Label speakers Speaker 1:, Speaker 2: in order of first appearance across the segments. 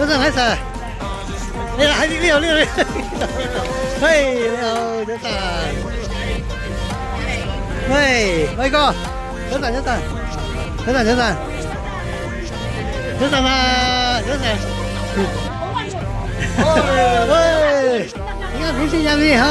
Speaker 1: 張生喺你喺呢度，嘿，你好，張生，喂，偉哥，張生啊，喂，你看平時入面哈，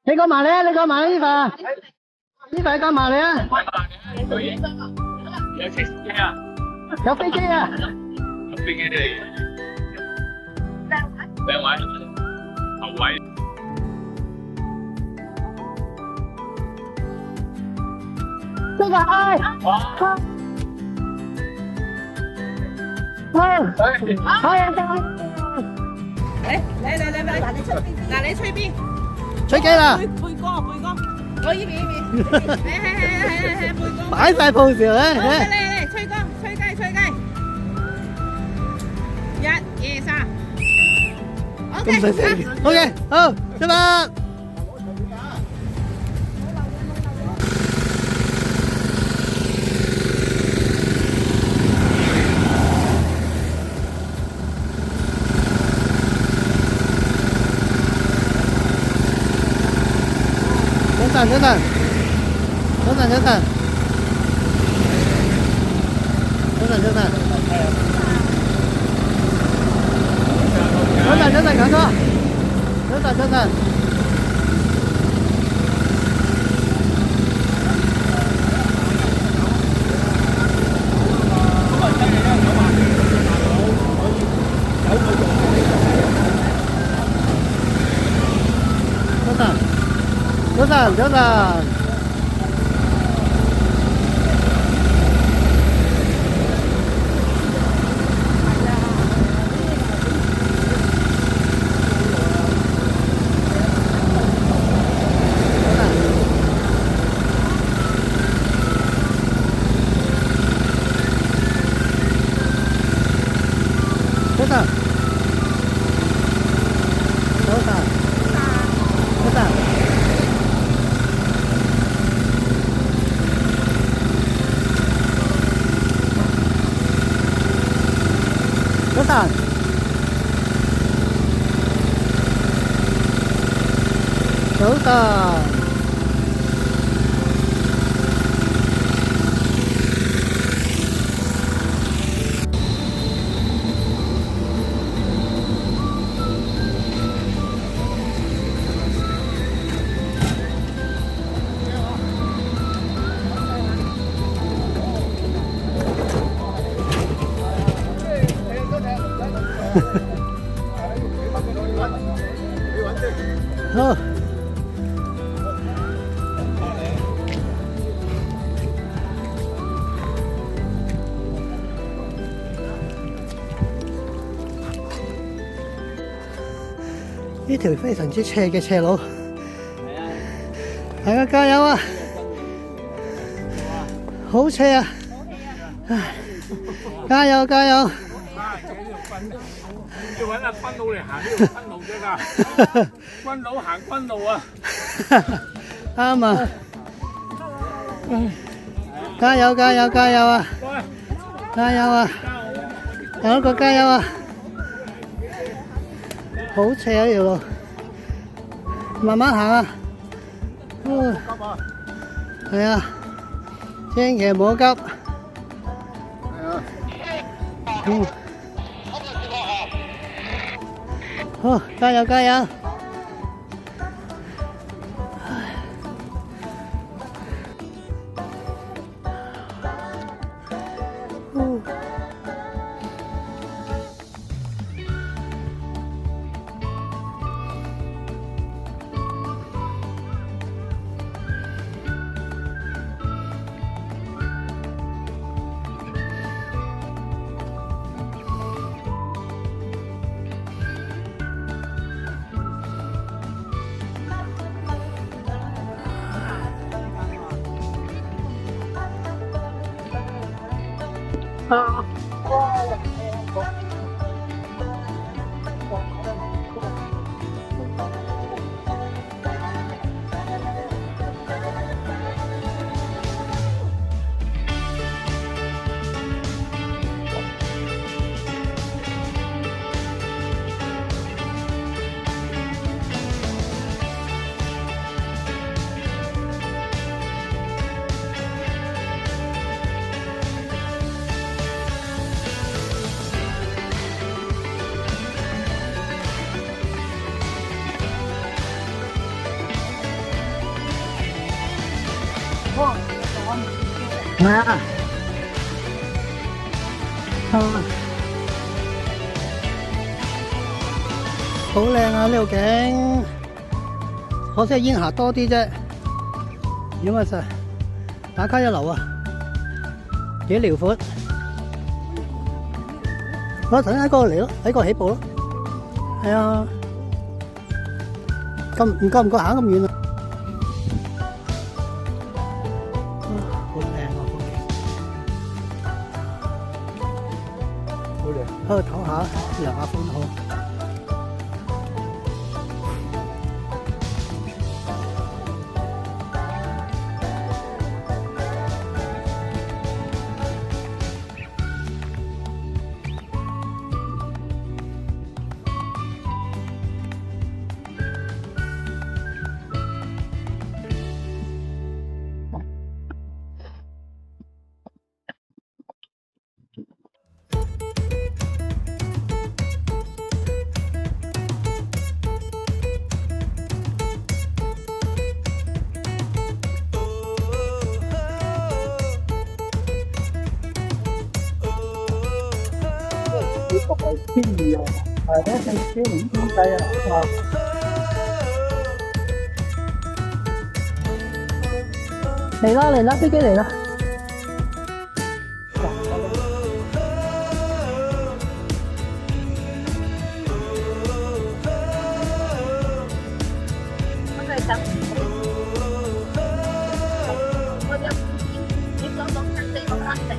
Speaker 1: 你幹嘛咧？呢塊幹嘛咧？有飛機啊！
Speaker 2: 兩位頭位。
Speaker 1: 這個哎，
Speaker 3: 嗱你吹邊？
Speaker 1: 吹機啦！
Speaker 3: 背歌，我依邊，係背歌。
Speaker 1: 擺晒 pose 咧，
Speaker 3: 嚟，吹雞。1、2、3。
Speaker 1: OK，好，出發。等等。強哥，等等。早晨。好。啲條非常之斜嘅斜路，大家加油啊！好斜啊！加油加油！
Speaker 2: 要揾阿軍佬嚟行呢條軍路啫㗎，軍佬行軍路啊！
Speaker 1: 啱啊！加油加油加油啊！加油啊！有一個加油啊！好斜啊呢條路，慢慢行啊！係啊，千祈唔好急。好，加油加油！係啊，好靚啊呢個景，可惜煙霞多啲啫。如果實打卡一流啊，幾遼闊。我頭先喺嗰個嚟咯，喺嗰個起步咯。係啊，咁唔夠行咁遠啊！喺度唞下，涼下風好。天意啊，係咧，天唔天計啊！嚟啦嚟啦，飛機嚟啦！
Speaker 3: 我哋等，我哋點講講緊四個三成，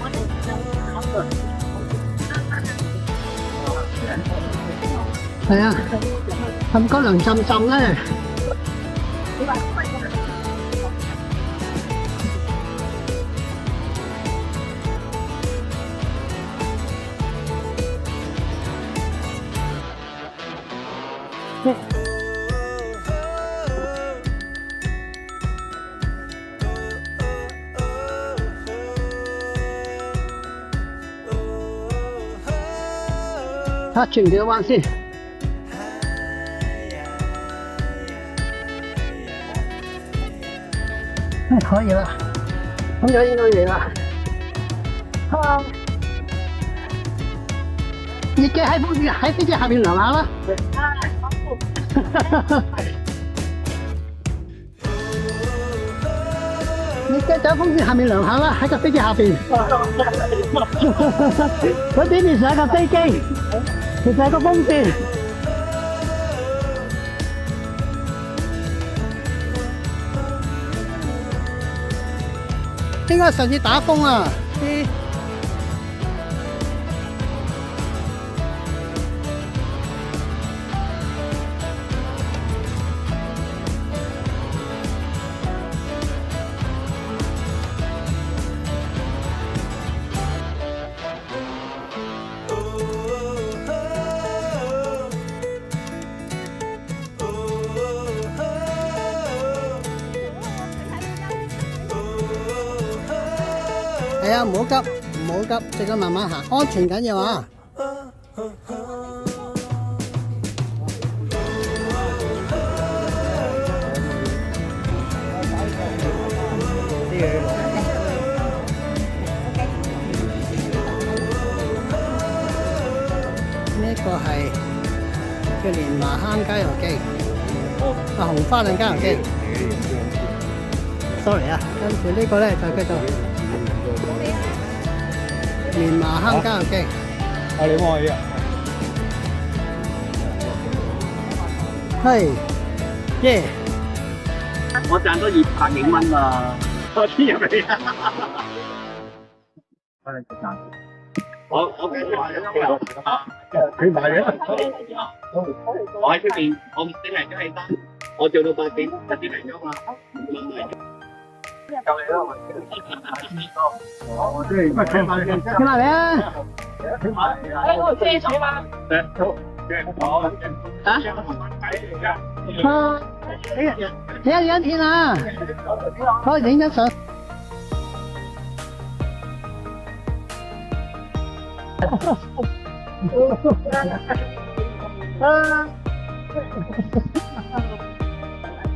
Speaker 3: 我哋就考慮。
Speaker 1: 係啊，咁嗰涼浸浸咧。睇轉幾個彎先。可以啦，咁就應該嚟啦。你嘅喺飛機下面涼下啦。你嘅走風扇下面涼下啦，喺個飛機下邊。佢表面上係個飛機，其實係個風扇。應該上次打風啊，啲係啊，唔好急，唔好急，即刻慢慢行，安全緊要啊！呢個係叫蓮麻坑郊遊記，紅花嶺郊遊記。sorry 啊，跟住呢個咧就叫做蓮麻坑郊遊記。
Speaker 2: 你幫我嘅。
Speaker 1: 係，耶！
Speaker 3: 我賺咗200幾蚊啊！我黐入嚟啊！我俾佢買嘅。我喺出邊，我唔知係幾多單，我做到8點，7點嚟咗嘛。夠你啦，我即係乜請埋你？
Speaker 1: 請埋你啊！
Speaker 3: 我車廠嘛。
Speaker 1: 啊！影一片啊！可以影張相。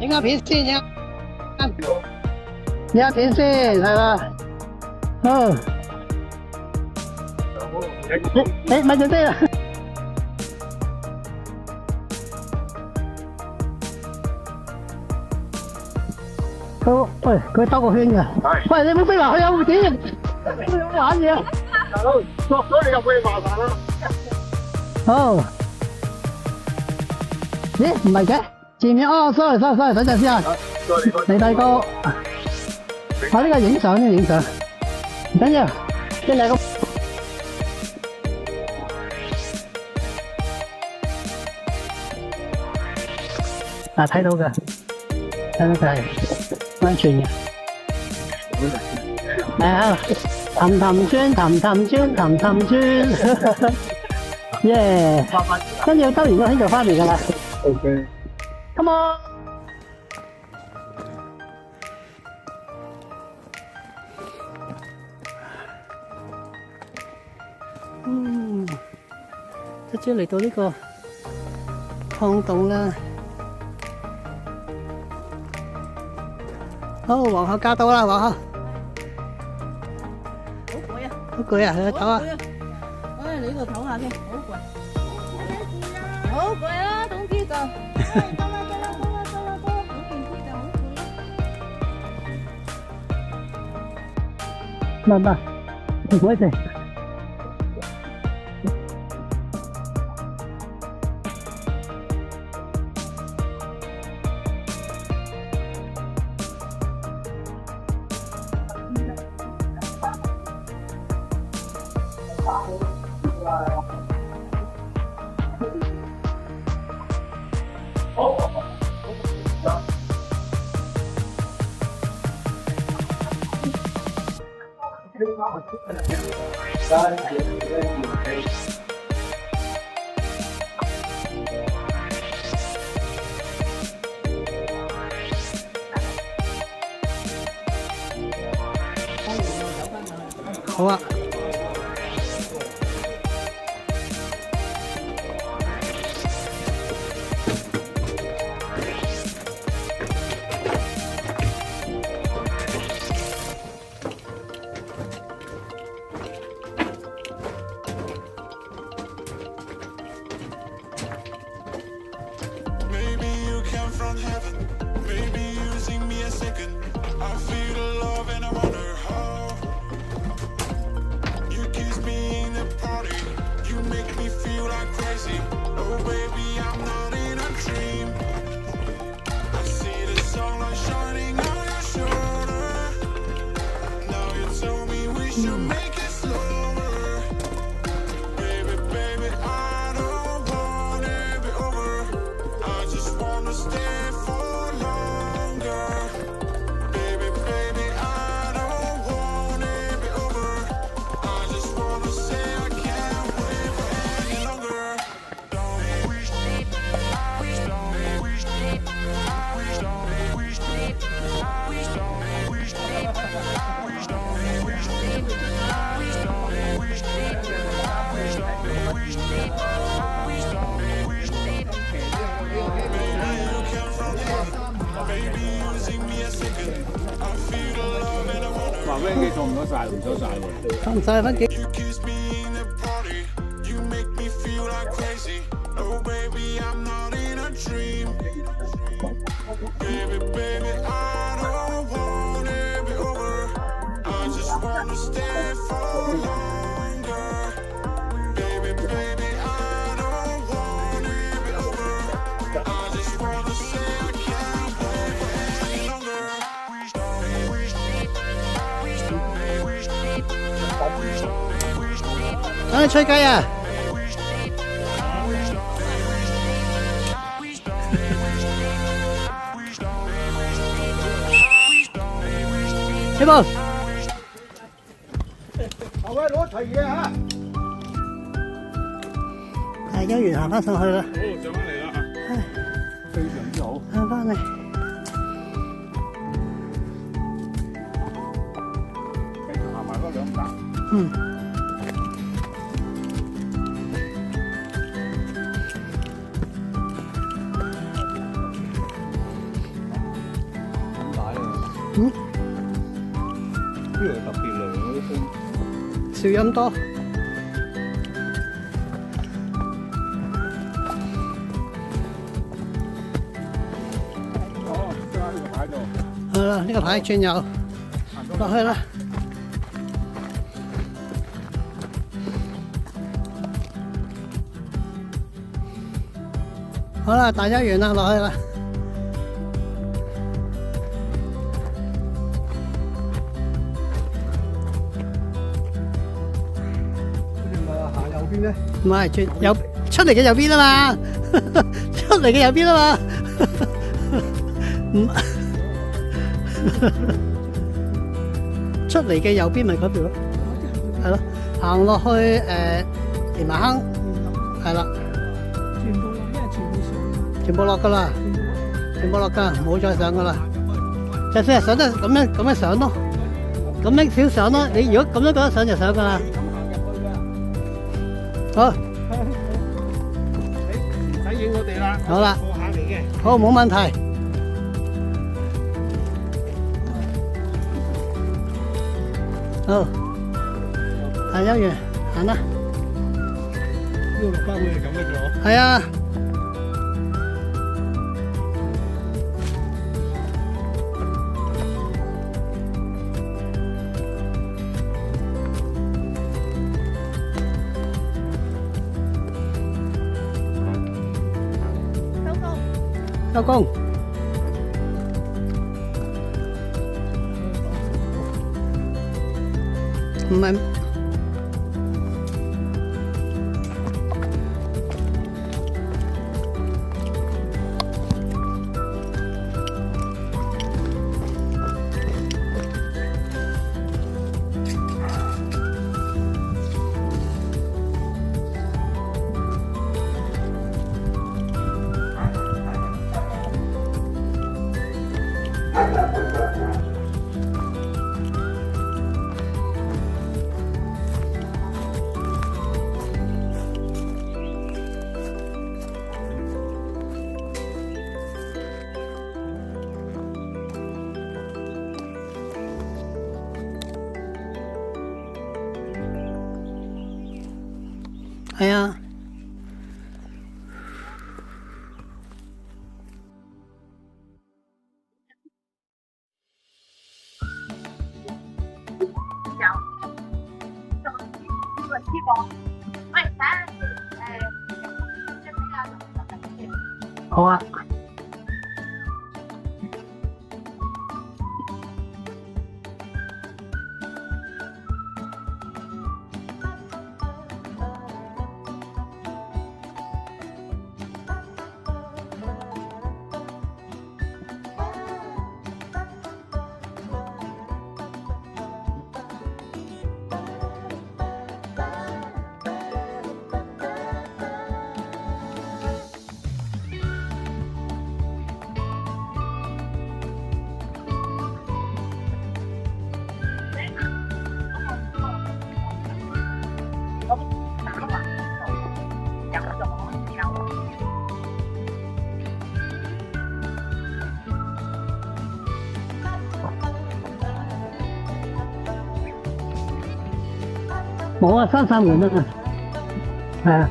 Speaker 1: 影下片先，影下片先，係啦。好。咪住先啊！喂，佢兜個圈㗎。喂，你冇飛埋去啊！會點？玩嘢啊！
Speaker 2: 大佬，落咗你入去麻煩啦。
Speaker 1: 好。咦？唔係嘅，前面哦，sorry，等陣先啊。你大哥，我呢個影相，唔緊要，即係個。啊，睇到㗎，睇到佢係安全嘅。係啊，氹轉，耶！跟住兜完個圈就翻嚟㗎啦。
Speaker 2: OK。
Speaker 1: Come on！直接嚟到呢個礦洞啦。好，皇后駕到啦，皇后。
Speaker 4: 好攰啊！
Speaker 1: 好攰啊，去唞下。
Speaker 4: 唉，你呢度唞下先，好攰。好攰啊，冬天就。得啦，好健天就好攰啊。
Speaker 1: 慢，唔好食。好啊。
Speaker 2: 話飛機坐唔到晒，唔咗晒喎。
Speaker 1: 放唔晒翻幾？ 等你吹雞啊！起步。
Speaker 2: 後位攞齊嘢嚇。
Speaker 1: 大休園行翻上去啦。
Speaker 2: 好，上翻嚟啦嚇。非常之好。
Speaker 1: 行翻嚟。
Speaker 2: 繼續行埋嗰兩格。
Speaker 1: 嗯。 嗯，
Speaker 2: 呢度特別涼嗰啲風，
Speaker 1: 少飲多。
Speaker 2: 哦，即係呢個牌度。
Speaker 1: 係啦，呢個牌轉右，落去啦。好啦，大家完啦，落去啦。 唔係轉右出嚟嘅右邊啊嘛，出嚟嘅右邊啊嘛，唔出嚟嘅右邊咪嗰條咯，係咯，行落去連埋坑，係啦，全部落噶啦，全部落噶，唔好再上噶啦，就算係上都咁樣上咯，咁樣少上咯，你如果咁樣覺得上就上噶啦。 好，
Speaker 2: 唔使影我哋啦。
Speaker 1: 好啦，
Speaker 2: 過下嚟嘅。
Speaker 1: 好，冇問題。好，大休園行啦。
Speaker 2: 呢度落翻會係咁嘅咗。
Speaker 1: 係啊。收工。唔係。係啊。好啊。冇啊，閂晒門啊，係啊。